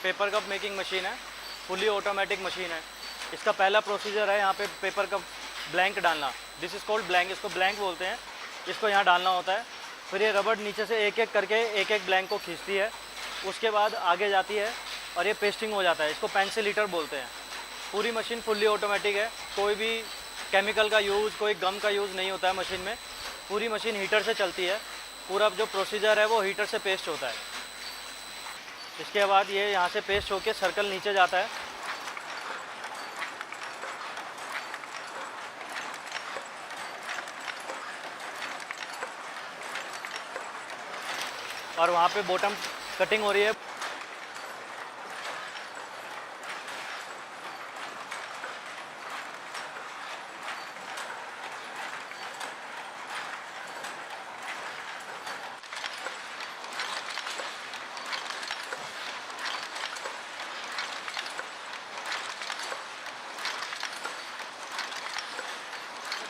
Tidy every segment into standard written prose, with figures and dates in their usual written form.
Paper cup making machine है, fully automatic machine है। इसका पहला प्रोसीजर है यहाँ पे पेपर कप ब्लैंक डालना। दिस इज़ कॉल्ड ब्लैंक, इसको ब्लैंक बोलते हैं। इसको यहाँ डालना होता है, फिर ये रबड़ नीचे से एक एक करके एक एक ब्लैंक को खींचती है, उसके बाद आगे जाती है और ये पेस्टिंग हो जाता है। इसको पेंसिल हीटर बोलते हैं। पूरी मशीन फुल्ली ऑटोमेटिक है, कोई भी केमिकल का यूज़, कोई गम का यूज़ नहीं होता है मशीन में। पूरी मशीन हीटर से चलती है, पूरा जो प्रोसीजर है वो हीटर से पेस्ट होता है। इसके बाद ये यहाँ से पेस्ट होके सर्कल नीचे जाता है, और वहाँ पे बॉटम कटिंग हो रही है।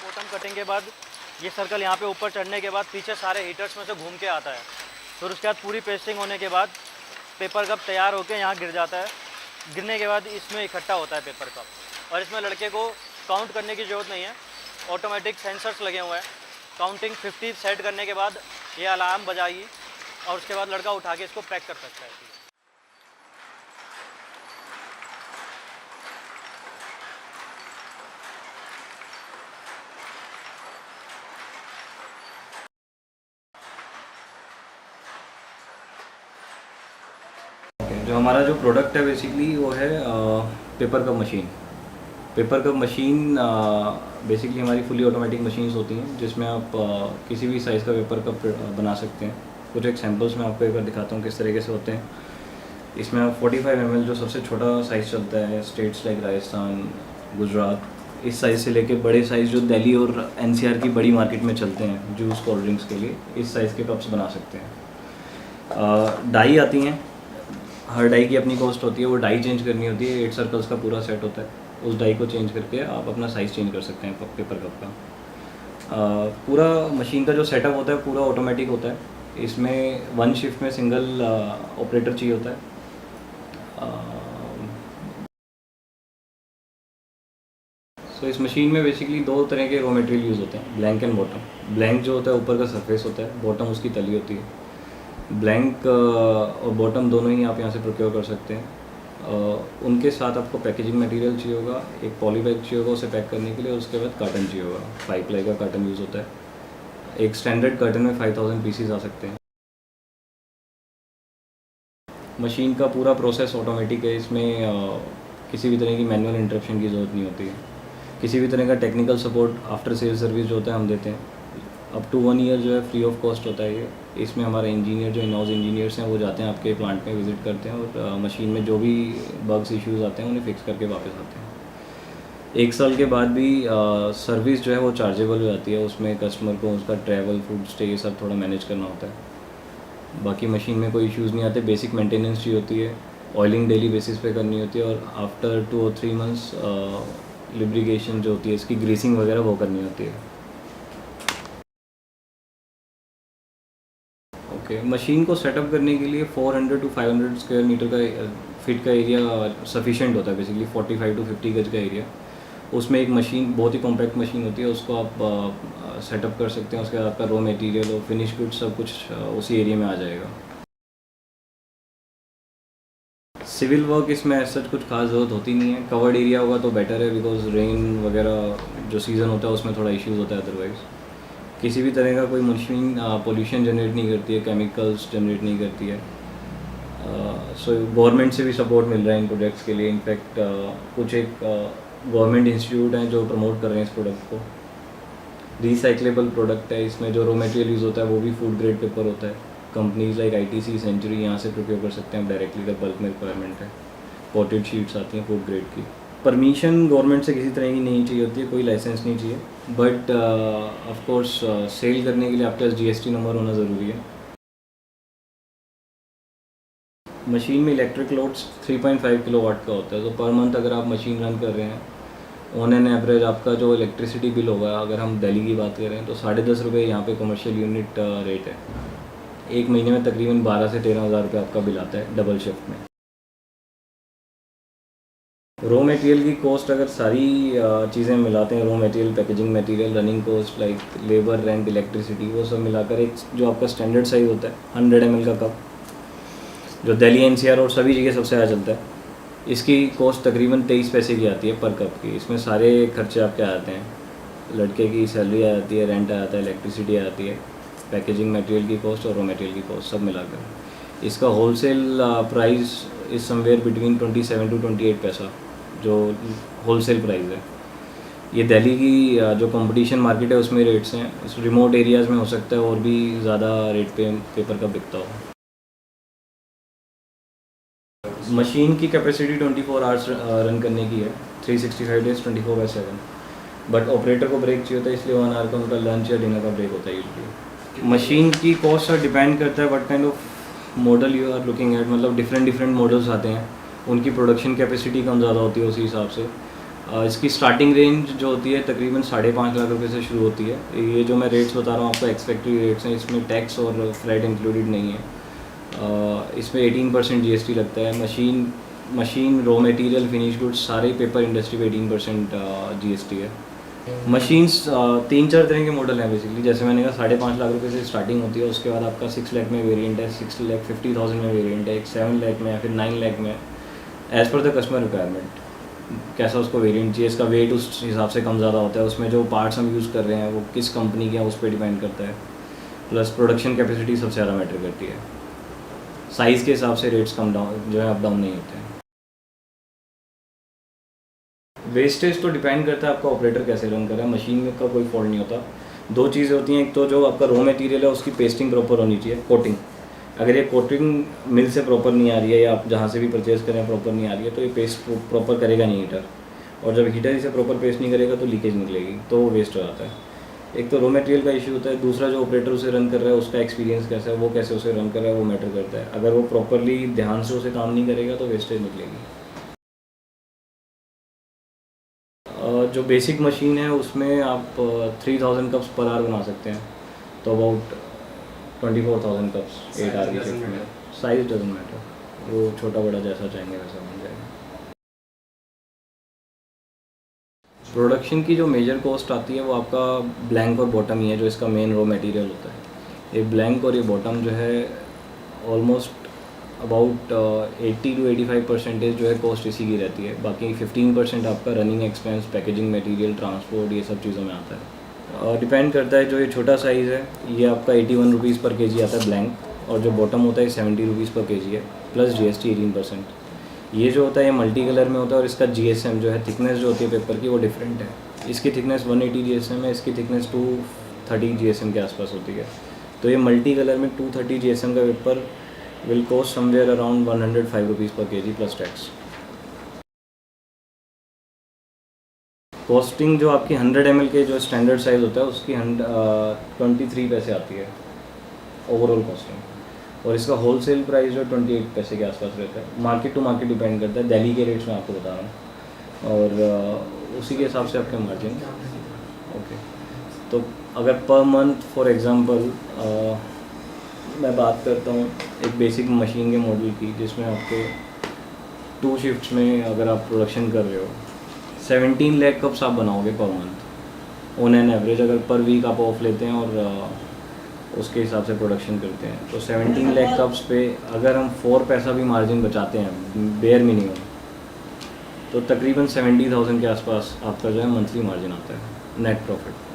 बॉटम कटिंग के बाद ये सर्कल यहाँ पे ऊपर चढ़ने के बाद पीछे सारे हीटर्स में से घूम के आता है। फिर उसके बाद पूरी पेस्टिंग होने के बाद पेपर कप तैयार होकर यहाँ गिर जाता है। गिरने के बाद इसमें इकट्ठा होता है पेपर कप, और इसमें लड़के को काउंट करने की ज़रूरत नहीं है, ऑटोमेटिक सेंसर्स लगे हुए हैं। काउंटिंग 50 सेट करने के बाद ये अलार्म बजाएगी और उसके बाद लड़का उठा के इसको पैक कर सकता है। जो हमारा जो प्रोडक्ट है बेसिकली वो है paper cup machine. Paper cup machine basically हमारी फुली ऑटोमेटिक मशीन्स होती हैं, जिसमें आप किसी भी साइज़ का पेपर कप बना सकते हैं। कुछ एग्जांपल्स मैं आपको एक बार दिखाता हूँ किस तरीके से होते हैं। इसमें आप 45 ml जो सबसे छोटा साइज़ चलता है स्टेट्स लाइक राजस्थान, गुजरात, इस साइज़ से लेके बड़े साइज़ जो दिल्ली और NCR की बड़ी मार्केट में चलते हैं जूस कोल्ड ड्रिंक्स के लिए, इस साइज़ के कप्स बना सकते हैं। डाई आती हैं, हर डाई की अपनी कॉस्ट होती है। वो डाई चेंज करनी होती है, 8 सर्कल्स का पूरा सेट होता है। उस डाई को चेंज करके आप अपना साइज़ चेंज कर सकते हैं पेपर कप का। पूरा मशीन का जो सेटअप होता है पूरा ऑटोमेटिक होता है। इसमें वन शिफ्ट में सिंगल ऑपरेटर चाहिए होता है। सो इस मशीन में बेसिकली 2 तरह के रॉ मटेरियल यूज़ होते हैं, ब्लैंक एंड बॉटम। ब्लैंक जो होता है ऊपर का सरफेस होता है, बॉटम उसकी तली होती है। ब्लैंक और बॉटम दोनों ही आप यहाँ से प्रोक्योर कर सकते हैं। उनके साथ आपको पैकेजिंग मटेरियल चाहिए होगा, एक पॉली बैग चाहिए होगा उसे पैक करने के लिए, उसके बाद कार्टन चाहिए होगा। 5 प्लाई का कार्टन यूज़ होता है। एक स्टैंडर्ड कार्टन में 5000 पीसीज आ सकते हैं। मशीन का पूरा प्रोसेस ऑटोमेटिक है। इसमें किसी भी तरह की मैनुअल इंटरप्शन की ज़रूरत नहीं होती है। किसी भी तरह का technical support after sale service जो होता है हम देते हैं। अप टू 1 ईयर जो है फ्री ऑफ कॉस्ट होता है ये। इसमें हमारे इंजीनियर जो इन हाउस इंजीनियर्स हैं वो जाते हैं आपके प्लांट में, विजिट करते हैं और मशीन में जो भी बग्स इश्यूज़ आते हैं उन्हें फिक्स करके वापस आते हैं। 1 साल के बाद भी सर्विस जो है वो चार्जेबल हो जाती है। उसमें कस्टमर को उसका ट्रैवल, फूड स्टे, ये सब थोड़ा मैनेज करना होता है। बाकी मशीन में कोई इश्यूज़ नहीं आते। बेसिक मेंटेनेंस चाहिए होती है, ऑयलिंग डेली बेसिस पे करनी होती है, और आफ्टर 2 और 3 मंथ्स लिब्रिकेशन जो होती है, इसकी ग्रीसिंग वगैरह वो करनी होती है। ओके, मशीन को सेटअप करने के लिए 400 to 500 स्क्वायर मीटर का फीट का एरिया सफिशिएंट होता है। बेसिकली 45 to 50 गज का एरिया। उसमें एक मशीन, बहुत ही कॉम्पैक्ट मशीन होती है, उसको आप सेटअप कर सकते हैं। उसके बाद आपका रॉ मटेरियल और फिनिश गुड सब कुछ उसी एरिया में आ जाएगा। सिविल वर्क इसमें ऐसा कुछ खास ज़रूरत होती नहीं है। कवर्ड एरिया होगा तो बेटर है, बिकॉज रेन वगैरह जो सीज़न होता है उसमें थोड़ा इश्यूज़ होता है। अदरवाइज़ किसी भी तरह का कोई मशीन पोल्यूशन जनरेट नहीं करती है, केमिकल्स जनरेट नहीं करती है। सो गवर्नमेंट से भी सपोर्ट मिल रहा है इन प्रोडक्ट्स के लिए। इनफैक्ट कुछ एक गवर्नमेंट इंस्टीट्यूट हैं जो प्रमोट कर रहे हैं इस प्रोडक्ट को। रिसाइक्लेबल प्रोडक्ट है, इसमें जो रॉ मटेरियल यूज़ होता है वो भी फूड ग्रेड पेपर होता है। कंपनीज लाइक ITC, सेंचुरी यहाँ से प्रोक्योर कर सकते हैं डायरेक्टली अगर बल्क में रिक्वायरमेंट है। पोर्टेड शीट्स आती हैं फूड ग्रेड की। परमिशन गवर्नमेंट से किसी तरह की नहीं चाहिए होती है, कोई लाइसेंस नहीं चाहिए। बट ऑफ कोर्स सेल करने के लिए आपके पास GST नंबर होना ज़रूरी है। मशीन में इलेक्ट्रिक लोड्स 3.5 किलोवाट का होता है। तो पर मंथ अगर आप मशीन रन कर रहे हैं, ऑन एन एवरेज आपका जो इलेक्ट्रिसिटी बिल होगा, अगर हम दिल्ली की बात करें तो 10.5 रुपये यहाँ पे कमर्शियल यूनिट रेट है। एक महीने में तकरीबन 12 से 13 हज़ार रुपये आपका बिल आता है डबल शिफ्ट में। रॉ मटेरियल की कॉस्ट अगर सारी चीज़ें मिलाते हैं, raw material, packaging material, running cost like labour, rent, electricity, वो सब मिलाकर एक जो आपका स्टैंडर्ड साइज़ होता है 100 ml का कप, जो दिल्ली एनसीआर और सभी जगह सबसे ज़्यादा चलता है, इसकी कॉस्ट तकरीबन 23 पैसे की आती है पर कप की। इसमें सारे खर्चे आपके आ जाते हैं, लड़के की सैलरी आ जाती है, रेंट आ जाता है, इलेक्ट्रिसिटी आ जाती है, पैकेजिंग मटेरियल की कॉस्ट और रॉ मटेरियल की कॉस्ट सब मिलाकर। इसका wholesale price is somewhere between 27 to 28 पैसा जो होलसेल प्राइस है। ये दिल्ली की जो कंपटीशन मार्केट है उसमें रेट्स हैं, इस रिमोट एरियाज़ में हो सकता है और भी ज़्यादा रेट पे पेपर का बिकता हो। मशीन की कैपेसिटी 24 आवर्स रन करने की है, 365 डेज 24/7, बट ऑपरेटर को ब्रेक चाहिए होता है, इसलिए 1 आवर का उनका लंच या डिनर का ब्रेक होता है यूजली। मशीन की कॉस्ट डिपेंड करता है what kind of model you are looking at, मतलब डिफरेंट मॉडल्स आते हैं, उनकी प्रोडक्शन कैपेसिटी कम ज़्यादा होती है उसी हिसाब से। इसकी स्टार्टिंग रेंज जो होती है तकरीबन 5.5 लाख रुपए से शुरू होती है। ये जो मैं रेट्स बता रहा हूँ आपको एक्सपेक्टेड रेट्स हैं, इसमें टैक्स और फ्रेट इंक्लूडेड नहीं है। इसमें 18% GST लगता है। Machine raw material, finish goods, सारे पेपर इंडस्ट्री पे 18% GST है। मशीन्स 3-4 तरह के मॉडल हैं बेसिकली, जैसे मैंने कहा 5.5 लाख रुपए से स्टार्टिंग होती है, उसके बाद आपका 6 लाख में वेरिएंट है, 6,50,000 में वेरिएंट है, एक 7 लाख में या फिर 9 लाख में, as per the customer requirement कैसा उसको वेरिएंट चाहिए। इसका वेट उस हिसाब से कम ज़्यादा होता है, उसमें जो पार्ट्स हम यूज़ कर रहे हैं वो किस कंपनी के हैं उस पर डिपेंड करता है, प्लस प्रोडक्शन कैपेसिटी सबसे ज़्यादा मैटर करती है। साइज़ के हिसाब से रेट्स कम डाउन जो है अप डाउन नहीं होते हैं। वेस्टेज तो डिपेंड करता है आपका ऑपरेटर कैसे रन कर रहा है, मशीन का कोई फॉल्ट नहीं होता। 2 चीज़ें होती हैं, एक तो जो आपका रॉ मटेरियल है उसकी पेस्टिंग प्रॉपर होनी चाहिए, कोटिंग। अगर ये कोटिंग मिल से प्रॉपर नहीं आ रही है या आप जहाँ से भी परचेज़ करें प्रॉपर नहीं आ रही है तो ये पेस्ट प्रॉपर करेगा नहीं हीटर, और जब हीटर इसे प्रॉपर पेस्ट नहीं करेगा तो लीकेज निकलेगी, तो वो वेस्ट हो जाता है। एक तो रॉ मटेरियल का इशू होता है, दूसरा जो ऑपरेटर उसे रन कर रहा है उसका एक्सपीरियंस कैसा है, वो कैसे उसे रन कर रहा है वो मैटर करता है। अगर वो प्रॉपरली ध्यान से उसे काम नहीं करेगा तो वेस्टेज निकलेगी। जो बेसिक मशीन है उसमें आप 3000 कप्स पर आवर बना सकते हैं, तो अबाउट 24,000 कप्स 8 आवर की शिफ्ट में। साइज डजंट मैटर, वो छोटा बड़ा जैसा चाहेंगे वैसा बन जाएगा। प्रोडक्शन की जो मेजर कॉस्ट आती है वो आपका ब्लैंक और बॉटम ही है, जो इसका मेन रॉ मटेरियल होता है। ये ब्लैंक और ये बॉटम जो है ऑलमोस्ट अबाउट 80 to 85% जो है कॉस्ट इसी की रहती है, बाकी 15% आपका running expense, packaging material, transport, ये सब चीज़ों में आता है। डिपेंड करता है, जो ये छोटा साइज़ है ये आपका 81 रुपीज़ पर केजी आता है ब्लैंक, और जो बॉटम होता है 70 रुपीज़ पर केजी है, प्लस GST 18%। ये जो होता है ये मल्टी कलर में होता है, और इसका GSM जो है थिकनेस जो होती है पेपर की वो डिफरेंट है। इसकी थिकनेस 180 GSM है, इसकी थिकनेस 230 GSM के आसपास होती है। तो ये मल्टी कलर में 230 GSM का paper will cost somewhere around 105 rupees per kg plus tax। Costing जो आपकी 100 ml के जो स्टैंडर्ड साइज़ होता है उसकी 23 पैसे आती है ओवरऑल कॉस्टिंग, और इसका होलसेल प्राइस जो 28 पैसे के आसपास रहता है। मार्केट टू मार्केट डिपेंड करता है, दिल्ली के रेट्स में आपको बता रहा हूँ, और उसी के हिसाब से आपके मार्जिन। ओके, तो अगर पर मंथ फॉर एग्ज़ाम्पल मैं बात करता हूँ एक बेसिक मशीन के मॉडल की, जिसमें आपके 2 शिफ्ट्स में अगर आप प्रोडक्शन कर रहे हो 17 लाख कप्स आप बनाओगे per month on an average, अगर पर वीक आप ऑफ लेते हैं और उसके हिसाब से प्रोडक्शन करते हैं, तो 17 लाख कप्स पे अगर हम 4 पैसा भी मार्जिन बचाते हैं बेयर मिनिमम, तो तकरीबन 70,000 के आसपास आपका जो है मंथली मार्जिन आता है, नेट प्रॉफिट।